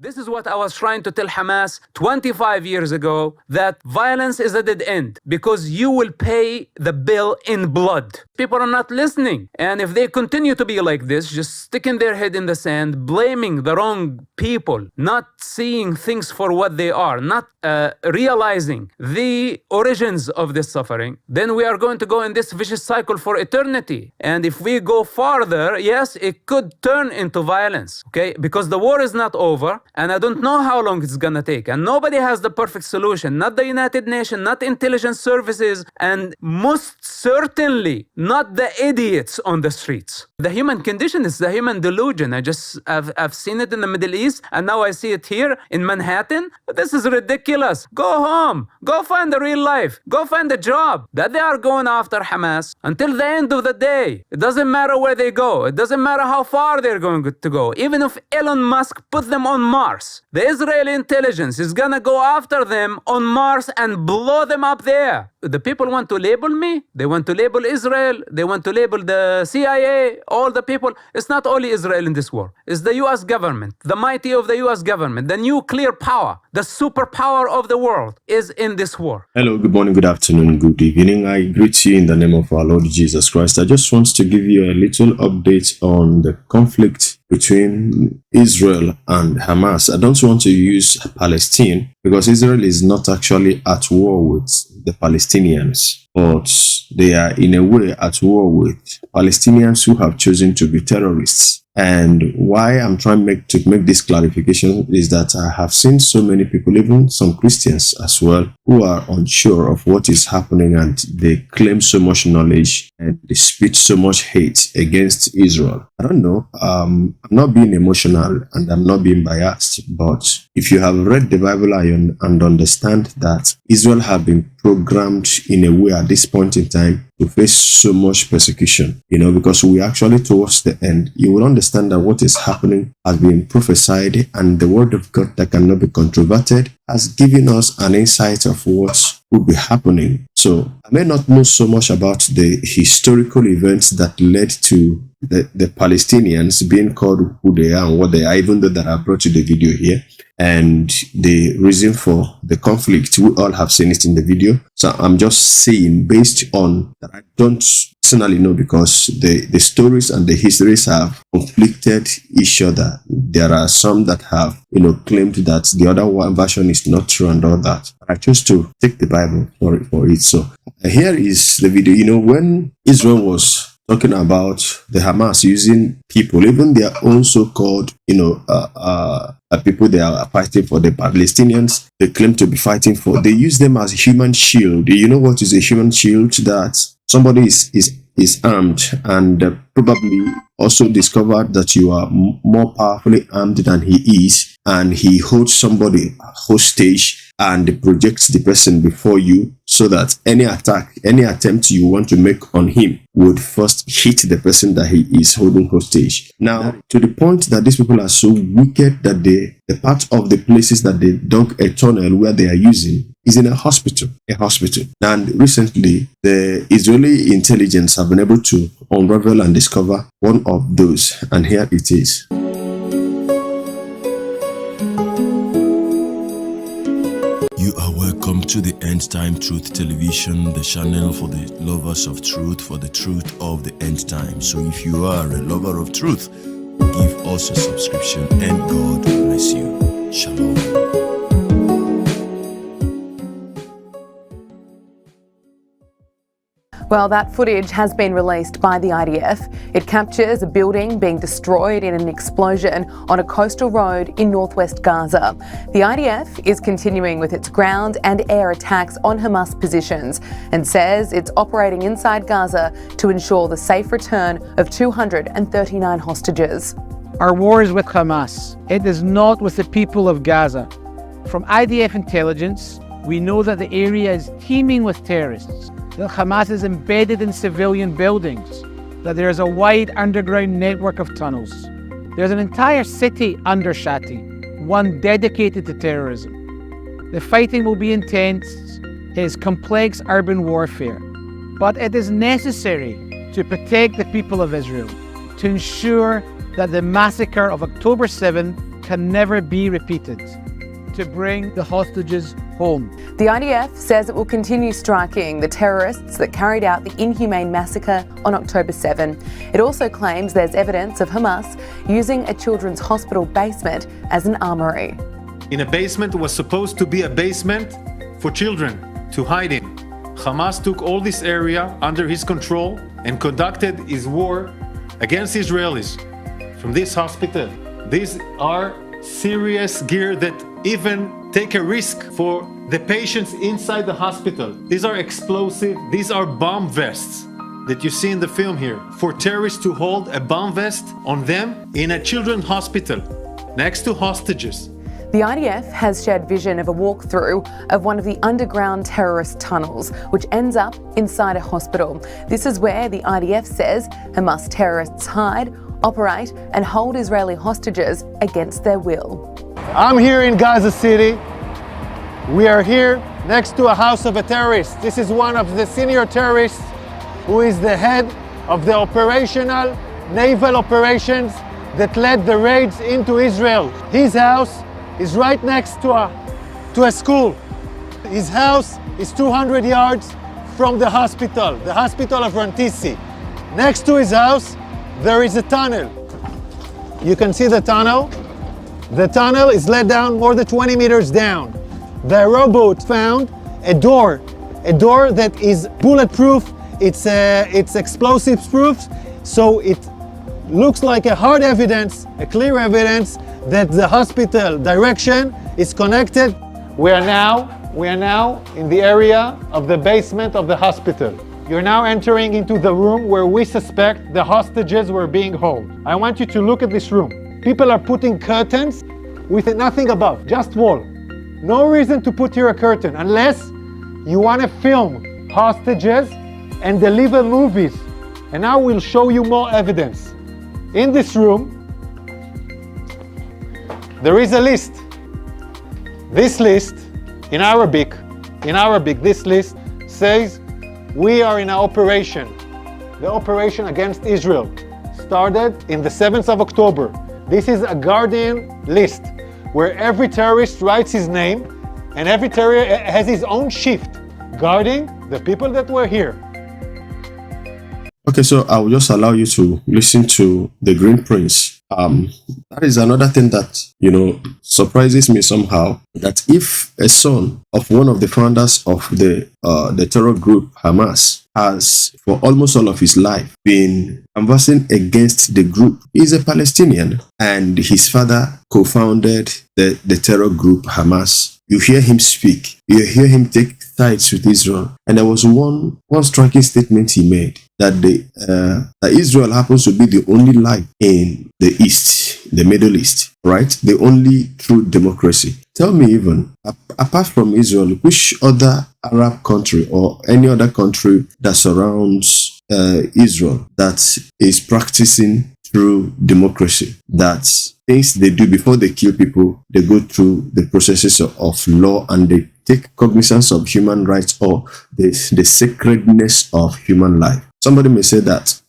This is what I was trying to tell Hamas 25 years ago, that violence is a dead end because you will pay the bill in blood. People are not listening. And if they continue to be like this, just sticking their head in the sand, blaming the wrong people, not seeing things for what they are, not realizing the origins of this suffering, then we are going to go in this vicious cycle for eternity. And if we go farther, yes, it could turn into violence, okay? Because the war is not over. And I don't know how long it's gonna take. And nobody has the perfect solution. Not the United Nations, not intelligence services, and most certainly not the idiots on the streets. The human condition is the human delusion. I've seen it in the Middle East, and now I see it here in Manhattan. This is ridiculous. Go home. Go find a real life. Go find a job. That they are going after Hamas until the end of the day. It doesn't matter where they go. It doesn't matter how far they're going to go. Even if Elon Musk put them on Mars, the Israeli intelligence is gonna go after them on Mars and blow them up there. The people want to label me. They want to label Israel. They want to label the CIA, all the people. It's not only Israel in this war. It's the US government, the mighty of the US government, the nuclear power, the superpower of the world is in this war. Hello, good morning, good afternoon, good evening. I greet you in the name of our Lord Jesus Christ. I just want to give you a little update on the conflict between Israel and Hamas. I don't want to use Palestine because Israel is not actually at war with the Palestinians, but they are in a way at war with Palestinians who have chosen to be terrorists. And why I'm trying to make this clarification is that I have seen so many people, even some Christians as well, who are unsure of what is happening, and they claim so much knowledge and they speak so much hate against Israel. I don't know. I'm not being emotional and I'm not being biased, but if you have read the Bible and understand that Israel have been programmed in a way at this point in time to face so much persecution, because we actually towards the end, you will understand that what is happening has been prophesied, and the word of God that cannot be controverted has given us an insight of what will be happening. So I may not know so much about the historical events that led to the Palestinians being called who they are and what they are, even though that I brought you the video here, and the reason for the conflict. We all have seen it in the video. So I'm just saying based on that, I don't personally know, because the stories and the histories have conflicted each other. There are some that have, claimed that the other one version is not true and all that. I chose to take the Bible for it. So here is the video. When Israel was talking about the Hamas using people, even their own so-called, people they are fighting for, the Palestinians, they claim to be fighting for, they use them as a human shield. You know what is a human shield? That somebody is armed and probably also discovered that you are more powerfully armed than he is, and he holds somebody hostage and projects the person before you, so that any attack, any attempt you want to make on him would first hit the person that he is holding hostage. Now, to the point that these people are so wicked that the part of the places that they dug a tunnel where they are using is in a hospital. And recently, the Israeli intelligence have been able to unravel and discover one of those, and here it is. You are welcome to the End Time Truth Television, the channel for the lovers of truth, for the truth of the end time. So if you are a lover of truth, give us a subscription, and God bless you. Shalom. Well, that footage has been released by the IDF. It captures a building being destroyed in an explosion on a coastal road in northwest Gaza. The IDF is continuing with its ground and air attacks on Hamas positions and says it's operating inside Gaza to ensure the safe return of 239 hostages. Our war is with Hamas. It is not with the people of Gaza. From IDF intelligence, we know that the area is teeming with terrorists, that Hamas is embedded in civilian buildings, that there is a wide underground network of tunnels. There's an entire city under Shati, one dedicated to terrorism. The fighting will be intense. It is complex urban warfare, but it is necessary to protect the people of Israel, to ensure that the massacre of October 7 can never be repeated to bring the hostages home. The IDF says it will continue striking the terrorists that carried out the inhumane massacre on October 7. It also claims there's evidence of Hamas using a children's hospital basement as an armory. In a basement was supposed to be a basement for children to hide in. Hamas took all this area under his control and conducted his war against Israelis from this hospital. These are serious gear that even take a risk for the patients inside the hospital. These are explosive, these are bomb vests that you see in the film here. For terrorists to hold a bomb vest on them in a children's hospital next to hostages. The IDF has shared vision of a walkthrough of one of the underground terrorist tunnels, which ends up inside a hospital. This is where the IDF says Hamas terrorists hide, operate and hold Israeli hostages against their will. I'm here in Gaza City. We are here next to a house of a terrorist. This is one of the senior terrorists who is the head of the operational naval operations that led the raids into Israel. His house is right next to a school. His house is 200 yards from the hospital of Rantisi. Next to his house, there is a tunnel. You can see the tunnel. The tunnel is let down more than 20 meters down. The rowboat found a door that is bulletproof. It's explosives proof, so it looks like a hard evidence, a clear evidence that the hospital direction is connected. We are now in the area of the basement of the hospital. You're now entering into the room where we suspect the hostages were being held. I want you to look at this room. People are putting curtains with nothing above, just wall. No reason to put here a curtain unless you want to film hostages and deliver movies. And now we'll show you more evidence. In this room, there is a list. This list, in Arabic, this list says, we are in an operation. The operation against Israel started in the 7th of October. This is a Guardian list where every terrorist writes his name and every terrorist has his own shift guarding the people that were here. Okay, so I'll just allow you to listen to the Green Prince. That is another thing that, surprises me somehow, that if a son of one of the founders of the terror group Hamas has, for almost all of his life, been canvassing against the group, he's a Palestinian, and his father co-founded the terror group Hamas. You hear him speak, you hear him take sides with Israel, and there was one striking statement he made, that that Israel happens to be the only light in the East, the Middle East, right? The only true democracy. Tell me, even apart from Israel, which other Arab country or any other country that surrounds Israel that is practicing true democracy, that things they do before they kill people, they go through the processes of law and they take cognizance of human rights or the sacredness of human life. Somebody may say that,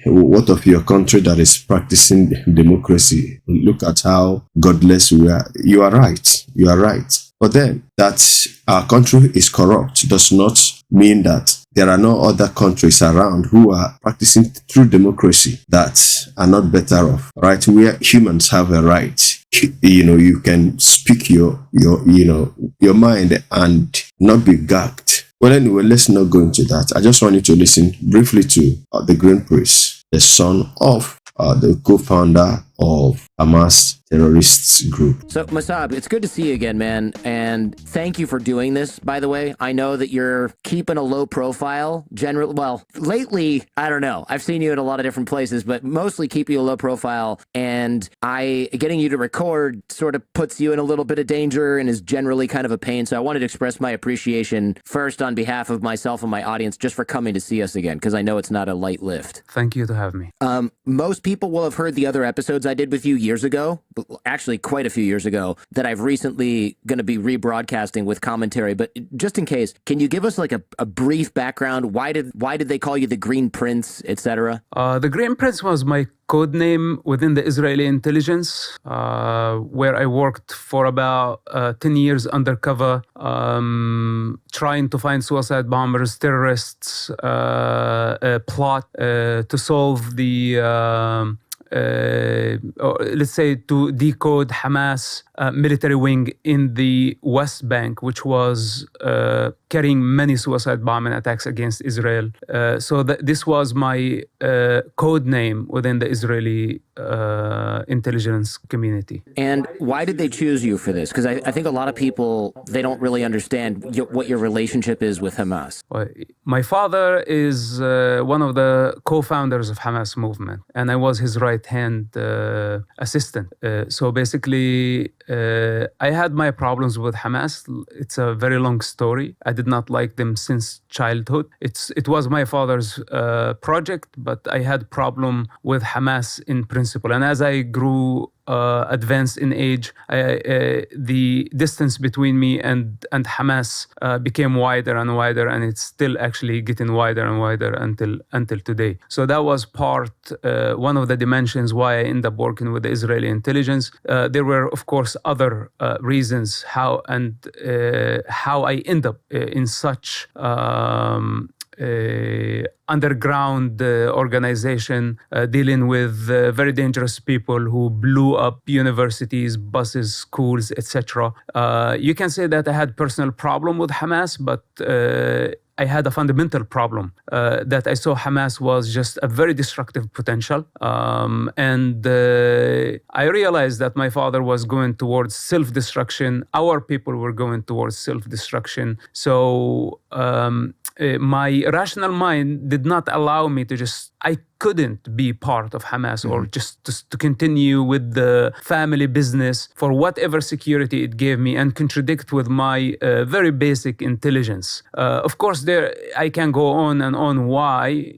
what of your country that is practicing democracy? Look at how godless we are. You are right. You are right. But then, that our country is corrupt does not mean that there are no other countries around who are practicing true democracy that are not better off, right? Where humans have a right. You can speak your mind and not be gagged. Well, anyway, let's not go into that. I just want you to listen briefly to the Green Priest, the son of the co-founder of Hamas terrorists group. So, Masab, it's good to see you again, man. And thank you for doing this, by the way. I know that you're keeping a low profile, generally. Well, lately, I don't know. I've seen you in a lot of different places, but mostly keep you a low profile. And getting you to record sort of puts you in a little bit of danger and is generally kind of a pain. So I wanted to express my appreciation first on behalf of myself and my audience just for coming to see us again, because I know it's not a light lift. Thank you to have me. Most people will have heard the other episodes episodes I did with you years ago, actually quite a few years ago, that I've recently going to be rebroadcasting with commentary. But just in case, can you give us like a brief background? Why did they call you the Green Prince, etc.? The Green Prince was my code name within the Israeli intelligence, where I worked for about 10 years undercover, trying to find suicide bombers, terrorists, plot to solve the, or let's say to decode Hamas military wing in the West Bank, which was carrying many suicide bombing attacks against Israel. So this was my code name within the Israeli intelligence community. And why did they choose you for this? Because I think a lot of people, they don't really understand what your relationship is with Hamas. My father is one of the co-founders of Hamas movement, and I was his right-hand assistant. So basically, I had my problems with Hamas. It's a very long story. I did not like them since childhood. It was my father's project, but I had problem with Hamas in principle. And as I grew advanced in age, the distance between me and Hamas became wider and wider, and it's still actually getting wider and wider until today. So that was one of the dimensions why I ended up working with the Israeli intelligence. There were, of course, other reasons how I end up in such underground organization dealing with very dangerous people who blew up universities, buses, schools, etc. You can say that I had personal problem with Hamas, but I had a fundamental problem that I saw Hamas was just a very destructive potential. And I realized that my father was going towards self-destruction. Our people were going towards self-destruction. So my rational mind did not allow me to I couldn't be part of Hamas or just to continue with the family business for whatever security it gave me and contradict with my very basic intelligence. Of course, I can go on and on why,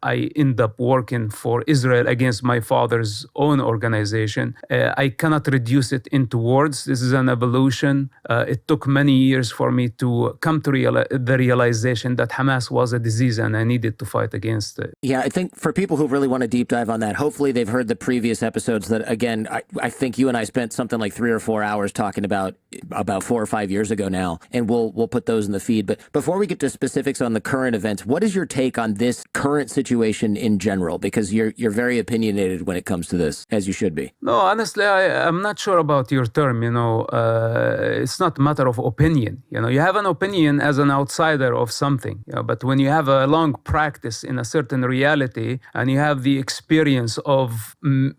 I end up working for Israel against my father's own organization. I cannot reduce it into words. This is an evolution. It took many years for me to come to the realization that Hamas was a disease and I needed to fight against it. Yeah, I think for people who really want to deep dive on that, hopefully they've heard the previous episodes that, again, I think you and I spent something like 3 or 4 hours talking about 4 or 5 years ago now, and we'll put those in the feed. But before we get to specifics on the current events, what is your take on this current situation in general? Because you're very opinionated when it comes to this, as you should be. No, honestly, I'm not sure about your term. It's not a matter of opinion. You have an opinion as an outsider of something, but when you have a long practice in a certain reality and you have the experience of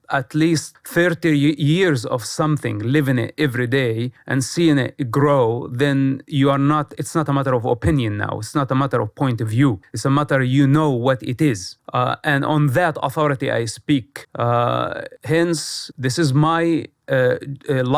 at least 30 years of something, living it every day and seeing it grow, then it's not a matter of opinion now. It's not a matter of point of view. It's a matter what it is. And on that authority I speak. Hence, this is my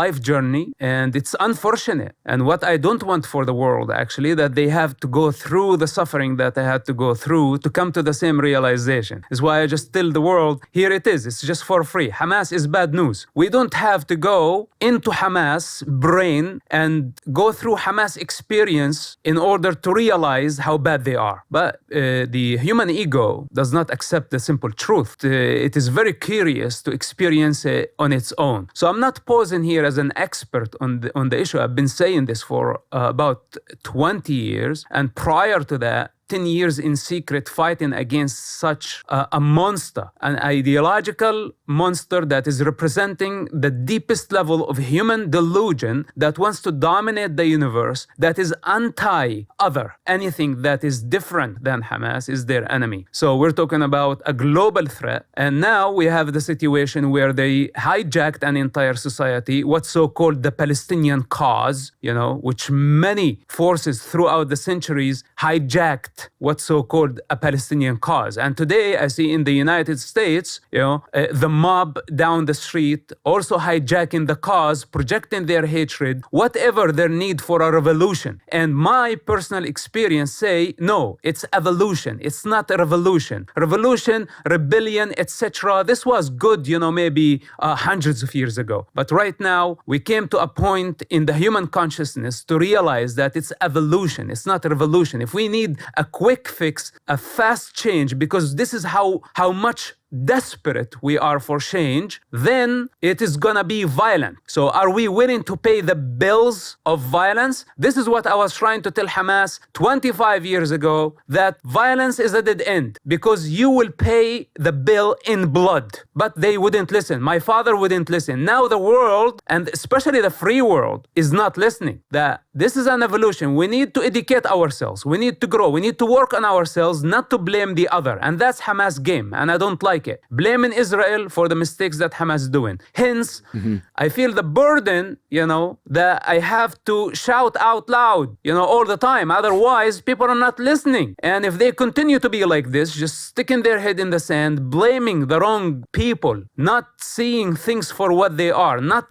life journey, and it's unfortunate. And what I don't want for the world, actually, that they have to go through the suffering that I had to go through to come to the same realization. Is why I just tell the world, here it is. It's just for free. Hamas is bad news. We don't have to go into Hamas brain and go through Hamas experience in order to realize how bad they are. But the human ego does not accept the simple truth. It is very curious to experience it on its own. So I'm not posing here as an expert on the issue. I've been saying this for about 20 years. And prior to that, 10 years in secret fighting against such a monster, an ideological monster that is representing the deepest level of human delusion that wants to dominate the universe, that is anti-other. Anything that is different than Hamas is their enemy. So we're talking about a global threat. And now we have the situation where they hijacked an entire society, what's so-called the Palestinian cause, which many forces throughout the centuries hijacked what's so-called a Palestinian cause. And today I see in the United States, the mob down the street also hijacking the cause, projecting their hatred, whatever their need for a revolution. And my personal experience say, no, it's evolution. It's not a revolution. Revolution, rebellion, etc. This was good, maybe hundreds of years ago. But right now, we came to a point in the human consciousness to realize that it's evolution. It's not a revolution. If we need a quick fix, a fast change, because this is how much desperate we are for change, then it is gonna be violent. So are we willing to pay the bills of violence? This is what I was trying to tell Hamas 25 years ago, that violence is a dead end because you will pay the bill in blood. But they wouldn't listen. My father wouldn't listen. Now the world, and especially the free world, is not listening. That this is an evolution. We need to educate ourselves. We need to grow. We need to work on ourselves, not to blame the other. And that's Hamas' game. And I don't like it. Blaming Israel for the mistakes that Hamas is doing. Hence, I feel the burden, that I have to shout out loud, all the time. Otherwise, people are not listening. And if they continue to be like this, just sticking their head in the sand, blaming the wrong people, not seeing things for what they are, not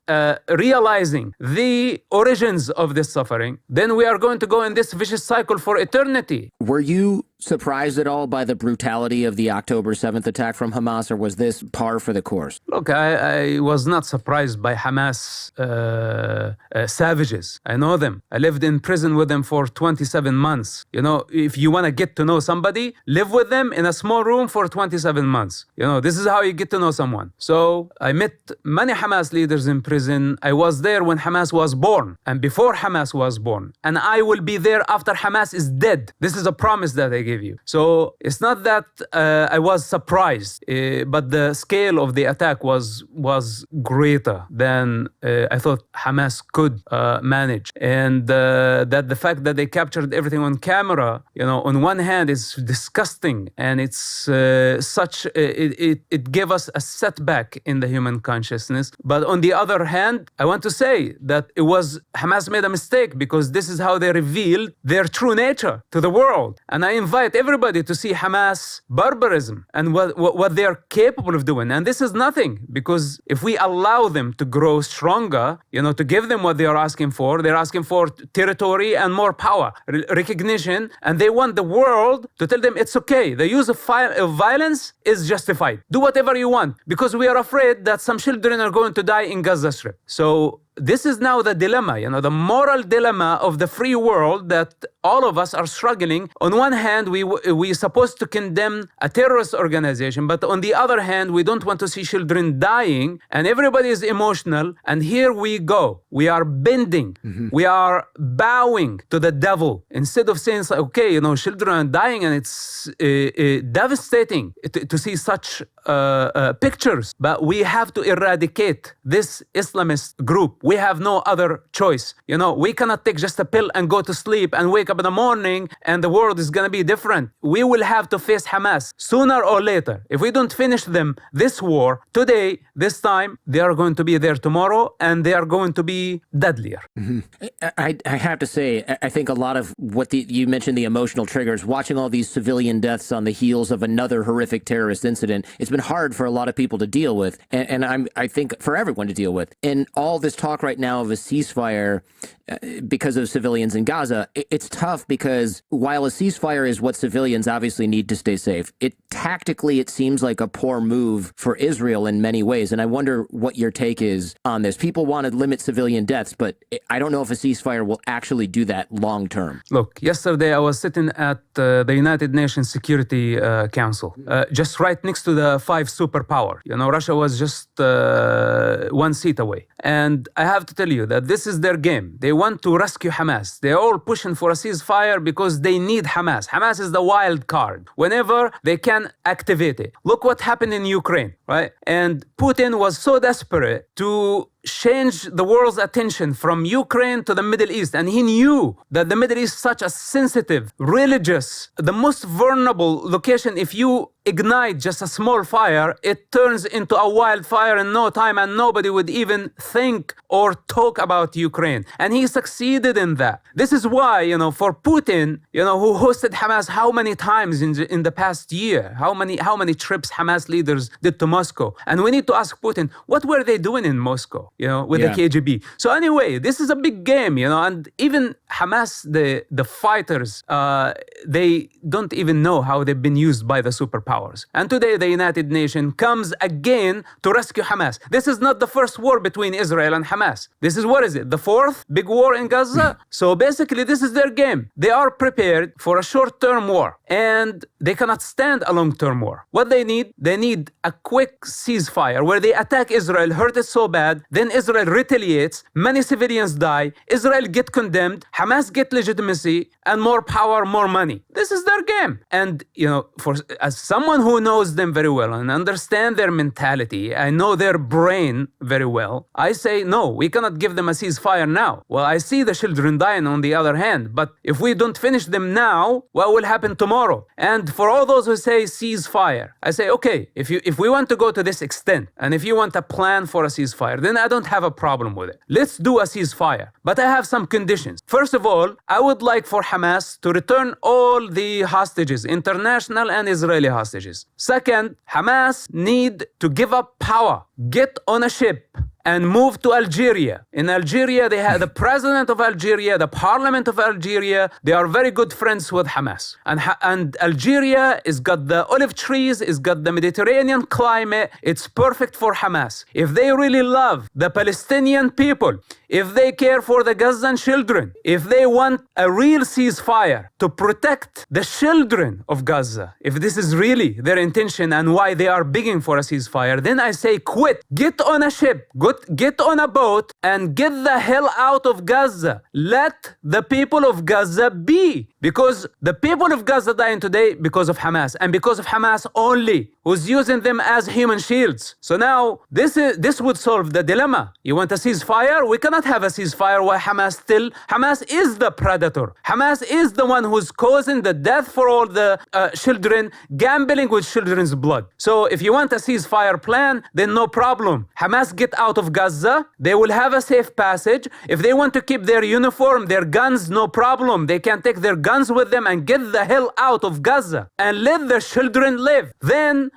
realizing the origins of this suffering, then we are going to go in this vicious cycle for eternity. Were you surprised at all by the brutality of the October 7th attack from Hamas, or was this par for the course? Look, I was not surprised by Hamas savages. I know them. I lived in prison with them for 27 months. If you want to get to know somebody, live with them in a small room for 27 months. This is how you get to know someone. So I met many Hamas leaders in prison. I was there when Hamas was born and before Hamas was born. And I will be there after Hamas is dead. This is a promise that I give you. So it's not that I was surprised, but the scale of the attack was greater than I thought Hamas could manage. And that the fact that they captured everything on camera, on one hand is disgusting, and it's it gave us a setback in the human consciousness. But on the other hand, I want to say that Hamas made a mistake, because this is how they revealed their true nature to the world. And I invite everybody to see Hamas barbarism and what they are capable of doing. And this is nothing, because if we allow them to grow stronger, to give them what they are asking for, they're asking for territory and more power, recognition, and they want the world to tell them it's okay. The use of violence is justified. Do whatever you want, because we are afraid that some children are going to die in Gaza Strip. So this is now the dilemma, the moral dilemma of the free world that all of us are struggling. On one hand, we're supposed to condemn a terrorist organization, but on the other hand, we don't want to see children dying, and everybody is emotional. And here we go. We are bending. We are bowing to the devil instead of saying, okay, children are dying, and it's devastating to see such pictures. But we have to eradicate this Islamist group. We have no other choice. We cannot take just a pill and go to sleep and wake up in the morning and the world is going to be different. We will have to face Hamas sooner or later. If we don't finish them this war today, this time, they are going to be there tomorrow, and they are going to be deadlier. I have to say, I think a lot of what you mentioned, the emotional triggers, watching all these civilian deaths on the heels of another horrific terrorist incident, it's been hard for a lot of people to deal with, and I think for everyone to deal with. And all this talk right now of a ceasefire because of civilians in Gaza, it's tough, because while a ceasefire is what civilians obviously need to stay safe, tactically it seems like a poor move for Israel in many ways. And I wonder what your take is on this. People want to limit civilian deaths, but I don't know if a ceasefire will actually do that long term. Look, yesterday I was sitting at the United Nations Security Council, just right next to the 5 superpower. Russia was just 1 seat away. And I have to tell you that this is their game. They want to rescue Hamas. They're all pushing for a ceasefire because they need Hamas. Hamas is the wild card. Whenever they can activate it. Look what happened in Ukraine, right? And Putin was so desperate to changed the world's attention from Ukraine to the Middle East. And he knew that the Middle East is such a sensitive, religious, the most vulnerable location. If you ignite just a small fire, it turns into a wildfire in no time, and nobody would even think or talk about Ukraine. And he succeeded in that. This is why, for Putin, who hosted Hamas how many times in the past year, how many trips Hamas leaders did to Moscow. And we need to ask Putin, what were they doing in Moscow, with the KGB? So anyway, this is a big game, and even Hamas, the fighters, they don't even know how they've been used by the superpowers. And today the United Nations comes again to rescue Hamas. This is not the first war between Israel and Hamas. This is, what is it, the fourth big war in Gaza? So basically this is their game. They are prepared for a short-term war, and they cannot stand a long-term war. What they need a quick ceasefire where they attack Israel, hurt it so bad, then Israel retaliates, many civilians die, Israel get condemned, Hamas get legitimacy, and more power, more money. This is their game. And, as someone who knows them very well and understand their mentality, I know their brain very well, I say, no, we cannot give them a ceasefire now. Well, I see the children dying on the other hand, but if we don't finish them now, what will happen tomorrow? And for all those who say ceasefire, I say, okay, if we want to go to this extent, and if you want a plan for a ceasefire, then I don't have a problem with it. Let's do a ceasefire. But I have some conditions. First of all, I would like for Hamas to return all the hostages, international and Israeli hostages. Second, Hamas need to give up power, get on a ship, and move to Algeria. In Algeria, they have the president of Algeria, the parliament of Algeria. They are very good friends with Hamas. And Algeria has got the olive trees, it's got the Mediterranean climate. It's perfect for Hamas. If they really love the Palestinian people, if they care for the Gazan children, if they want a real ceasefire to protect the children of Gaza, if this is really their intention and why they are begging for a ceasefire, then I say quit. Get on a ship, get on a boat, and get the hell out of Gaza. Let the people of Gaza be. Because the people of Gaza dying today because of Hamas, and because of Hamas only, who's using them as human shields. So now, this would solve the dilemma. You want a ceasefire? We cannot have a ceasefire while Hamas is the predator. Hamas is the one who's causing the death for all the children, gambling with children's blood. So if you want a ceasefire plan, then no problem. Hamas get out of Gaza, they will have a safe passage. If they want to keep their uniform, their guns, no problem. They can take their guns with them and get the hell out of Gaza and let their children live. Then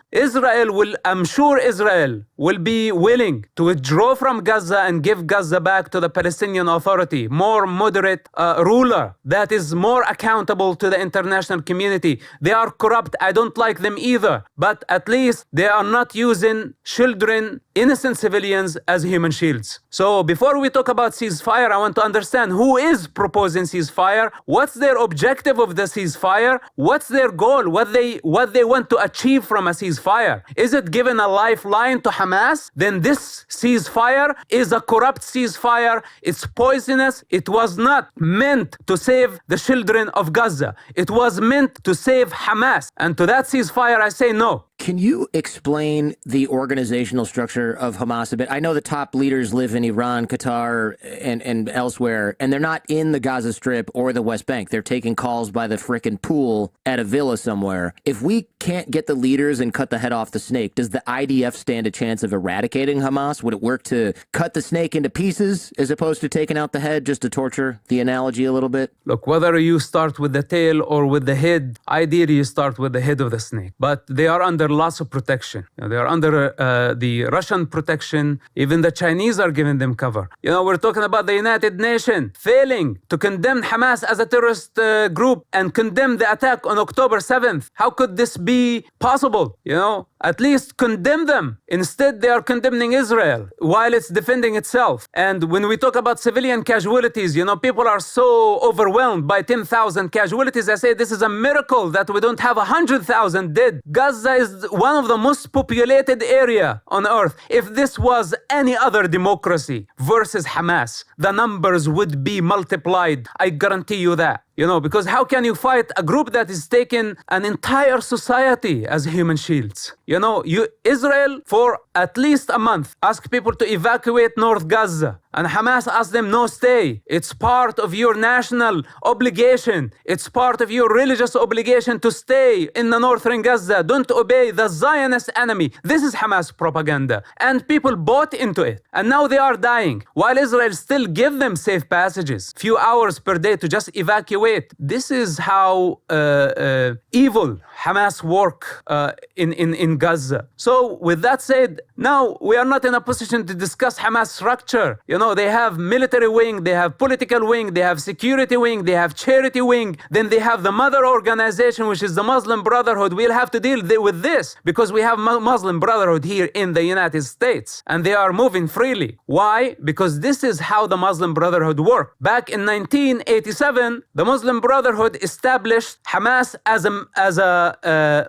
I'm sure Israel will be willing to withdraw from Gaza and give Gaza back to the Palestinian Authority, more moderate ruler that is more accountable to the international community. They are corrupt. I don't like them either. But at least they are not using children, innocent civilians as human shields. So before we talk about ceasefire, I want to understand who is proposing ceasefire, what's their objective of the ceasefire, what's their goal, what they want to achieve from a ceasefire. Is it giving a lifeline to Hamas? Then this ceasefire is a corrupt ceasefire. It's poisonous. It was not meant to save the children of Gaza. It was meant to save Hamas. And to that ceasefire, I say no. Can you explain the organizational structure of Hamas a bit? I know the top leaders live in Iran, Qatar, and elsewhere, and they're not in the Gaza Strip or the West Bank. They're taking calls by the frickin' pool at a villa somewhere. If we can't get the leaders and cut the head off the snake, does the IDF stand a chance of eradicating Hamas? Would it work to cut the snake into pieces as opposed to taking out the head, just to torture the analogy a little bit? Look, whether you start with the tail or with the head, ideally you start with the head of the snake. But they are under lots of protection. They are under the Russian protection. Even the Chinese are giving them cover. We're talking about the United Nations failing to condemn Hamas as a terrorist group and condemn the attack on October 7th. How could this be possible? At least condemn them. Instead, they are condemning Israel while it's defending itself. And when we talk about civilian casualties, people are so overwhelmed by 10,000 casualties. I say this is a miracle that we don't have 100,000 dead. Gaza is one of the most populated area on earth. If this was any other democracy versus Hamas, the numbers would be multiplied. I guarantee you that. Because how can you fight a group that is taking an entire society as human shields? Israel, for at least a month, asked people to evacuate North Gaza. And Hamas asked them, no, stay. It's part of your national obligation. It's part of your religious obligation to stay in the northern Gaza. Don't obey the Zionist enemy. This is Hamas propaganda. And people bought into it. And now they are dying. While Israel still give them safe passages, few hours per day to just evacuate. This is how evil Hamas work in Gaza. So with that said, now we are not in a position to discuss Hamas structure. They have military wing, they have political wing, they have security wing, they have charity wing, then they have the mother organization, which is the Muslim Brotherhood. We'll have to deal with this because we have Muslim Brotherhood here in the United States, and they are moving freely. Why? Because this is how the Muslim Brotherhood worked. Back in 1987, the Muslim Brotherhood established Hamas as a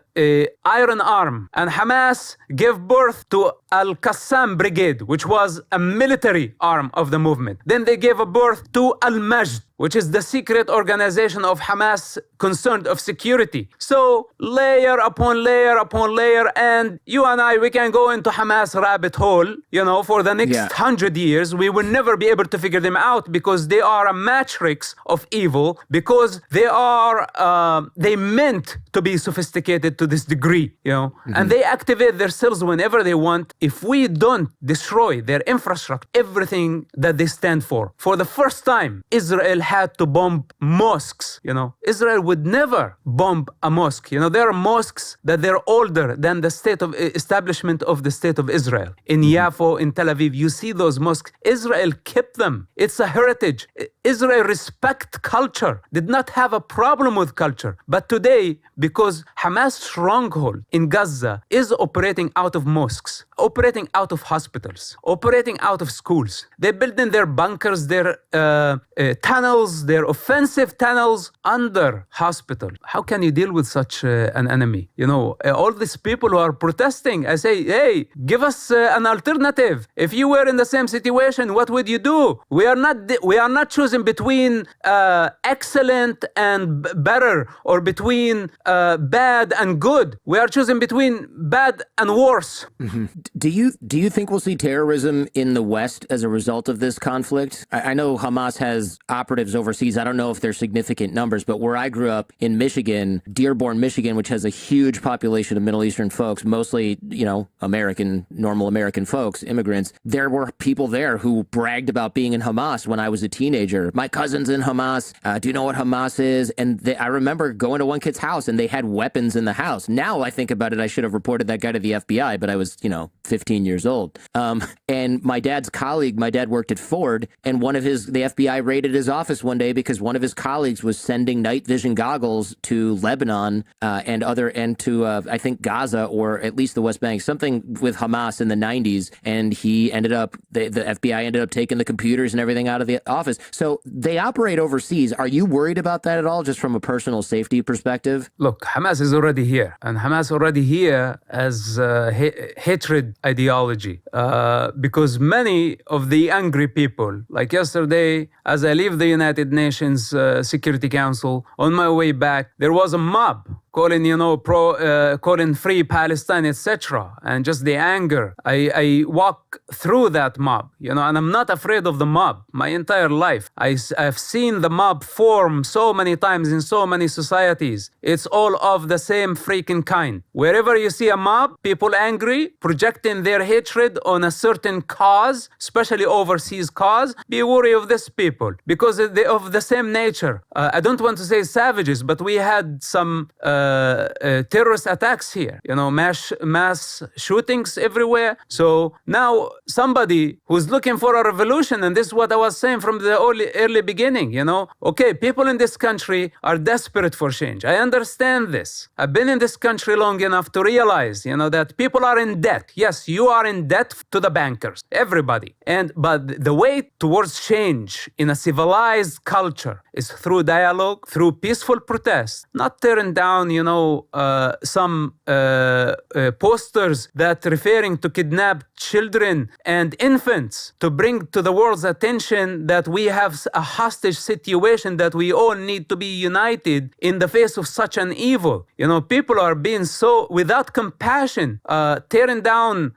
iron arm, and Hamas gave birth to Al-Qassam Brigade, which was a military arm of the movement. Then they gave birth to Al-Majd, which is the secret organization of Hamas concerned of security. So layer upon layer upon layer, and you and I, we can go into Hamas rabbit hole, for the next 100 years. We will never be able to figure them out because they are a matrix of evil, because they meant to be sophisticated to this degree, and they activate themselves whenever they want. If we don't destroy their infrastructure, everything that they stand for the first time, Israel had to bomb mosques. Israel would never bomb a mosque. There are mosques that they're older than the state of establishment of the state of Israel. In Yaffo, in Tel Aviv, you see those mosques. Israel kept them. It's a heritage. Israel respect culture, did not have a problem with culture. But today, because Hamas stronghold in Gaza is operating out of mosques, operating out of hospitals, operating out of schools. They build in their bunkers, their tunnels, their offensive tunnels under hospital. How can you deal with such an enemy? All these people who are protesting, I say, hey, give us an alternative. If you were in the same situation, what would you do? We are not choosing between excellent and better, or between bad and good. We are choosing between bad and worse. Mm-hmm. Do you think we'll see terrorism in the West as a result of this conflict? I know Hamas has operatives overseas. I don't know if they're significant numbers, but where I grew up in Michigan, Dearborn, Michigan, which has a huge population of Middle Eastern folks, mostly, normal American folks, immigrants, there were people there who bragged about being in Hamas when I was a teenager. My cousin's in Hamas. Do you know what Hamas is? And I remember going to one kid's house and they had weapons in the house. Now I think about it, I should have reported that guy to the FBI, but I was, 15 years old. And my dad worked at Ford, and the FBI raided his office one day because one of his colleagues was sending night vision goggles to Lebanon and to I think Gaza, or at least the West Bank, something with Hamas in the 90s. And the FBI ended up taking the computers and everything out of the office. So they operate overseas. Are you worried about that at all, just from a personal safety perspective? Look, Hamas is already here, and Hamas already here as hatred ideology, because many of the angry people, like yesterday, as I leave the United Nations Security Council, on my way back, there was a mob calling free Palestine, etc. And just the anger. I walk through that mob, and I'm not afraid of the mob. My entire life, I've seen the mob form so many times in so many societies. It's all of the same freaking kind. Wherever you see a mob, people angry, projecting their hatred on a certain cause, especially overseas cause, be wary of these people because they're of the same nature. I don't want to say savages, but we had some terrorist attacks here, mass shootings everywhere. So now somebody who's looking for a revolution, and this is what I was saying from the early beginning, okay, people in this country are desperate for change. I understand this. I've been in this country long enough to realize, that people are in debt. Yes, you are in debt to the bankers, everybody. But the way towards change in a civilized culture is through dialogue, through peaceful protest, not tearing down, some posters that referring to kidnapped children and infants to bring to the world's attention that we have a hostage situation, that we all need to be united in the face of such an evil. People are being so without compassion, tearing down.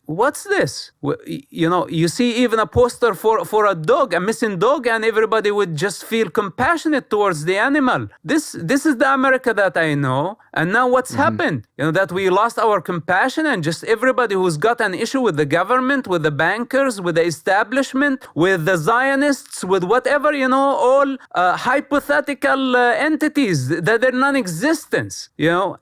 What's this? You see even a poster for a dog, a missing dog, and everybody would just feel compassionate towards the animal. This is the America that I know. And now what's happened? That we lost our compassion, and just everybody who's got an issue with the government, with the bankers, with the establishment, with the Zionists, with whatever, all hypothetical entities that they're non-existence,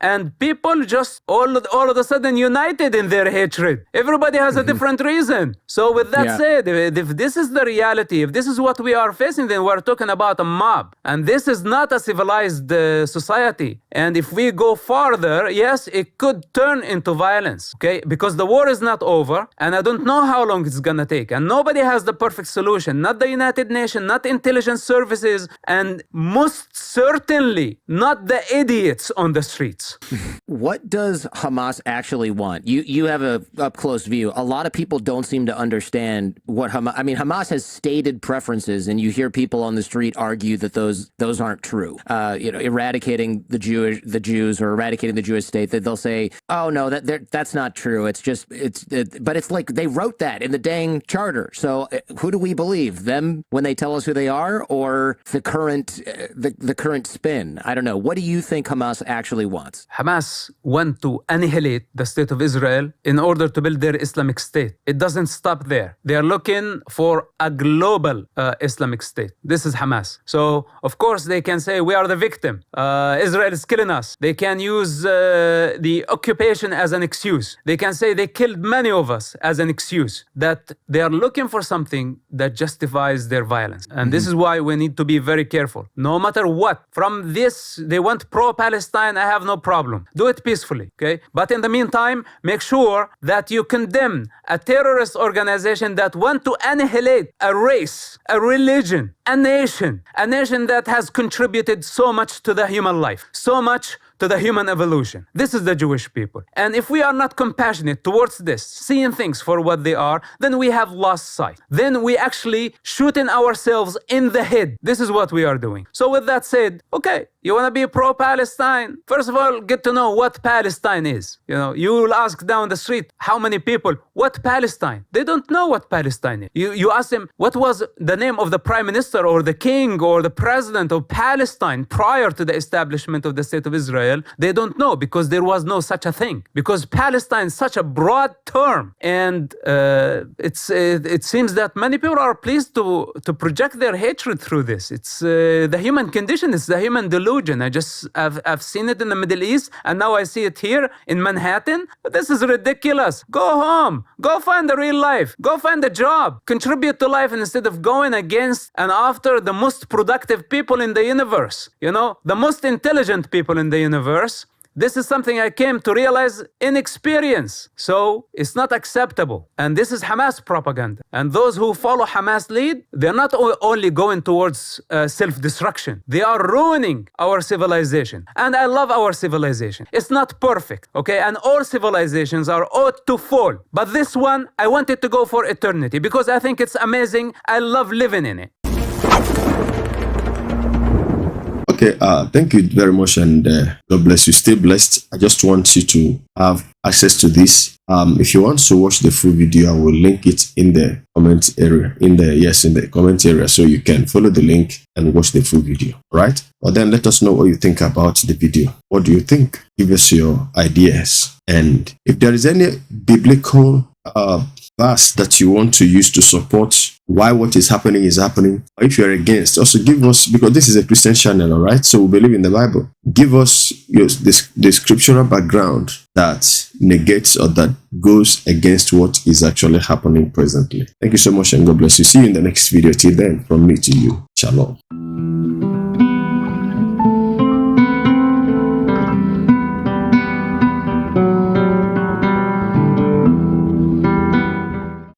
and people just all of a sudden united in their hatred. Everybody has a different reason. So with that said, if this is the reality, if this is what we are facing, then we're talking about a mob. And this is not a civilized society. And if we go farther, yes, it could turn into violence, okay? Because the war is not over, and I don't know how long it's gonna take. And nobody has the perfect solution. Not the United Nations, not intelligence services, and most certainly not the idiots on the streets. What does Hamas actually want? You have a up-close view. A lot of people don't seem to understand what Hamas... I mean, Hamas has stated preferences, and you hear people on the street argue that those aren't true. Eradicating the Jews or eradicating the Jewish state, that they'll say, oh, no, that's not true. But it's like they wrote that in the dang charter. So who do we believe? Them when they tell us who they are, or the current spin? I don't know. What do you think Hamas actually wants? Hamas want to annihilate the state of Israel in order to build their Islamic state. It doesn't stop there. They are looking for a global Islamic state. This is Hamas. So, of course, they can say we are the victim. Israel is killing us. They can use the occupation as an excuse. They can say they killed many of us as an excuse. That they are looking for something that justifies their violence. And this is why we need to be very careful. No matter what, from this, they want pro-Palestine, I have no problem. Do it peacefully, okay? But in the meantime, make sure that you condemn a terrorist organization that want to annihilate a race, a religion, a nation that has contributed so much to the human life, so much to the human evolution. This is the Jewish people. And if we are not compassionate towards this, seeing things for what they are, then we have lost sight. Then we actually shooting ourselves in the head. This is what we are doing. So with that said, okay, you want to be pro-Palestine? First of all, get to know what Palestine is. You will ask down the street, how many people, what Palestine? They don't know what Palestine is. You ask them, what was the name of the prime minister or the king or the president of Palestine prior to the establishment of the state of Israel? They don't know, because there was no such a thing. Because Palestine is such a broad term, and it seems that many people are pleased to project their hatred through this. It's the human condition. It's the human delusion. I've seen it in the Middle East, and now I see it here in Manhattan. This is ridiculous. Go home. Go find the real life. Go find a job. Contribute to life instead of going against and after the most productive people in the universe. The most intelligent people in the universe. This is something I came to realize in experience. So it's not acceptable. And this is Hamas propaganda. And those who follow Hamas lead, they're not only going towards self-destruction. They are ruining our civilization. And I love our civilization. It's not perfect, okay? And all civilizations are ought to fall. But this one, I want it to go for eternity because I think it's amazing. I love living in it. Okay, thank you very much, and God bless you. Stay blessed. I just want you to have access to this. If you want to watch the full video, I will link it in the comment area. In the comment area, so you can follow the link and watch the full video. Right? But then let us know what you think about the video. What do you think? Give us your ideas, and if there is any biblical verse that you want to use to support why what is happening, or if you're against, also give us, because this is a Christian channel, all right? So we believe in the Bible. Give us the scriptural background that negates or that goes against what is actually happening presently. Thank you so much, and God bless you. See you in the next video. Till then, from me to you, shalom.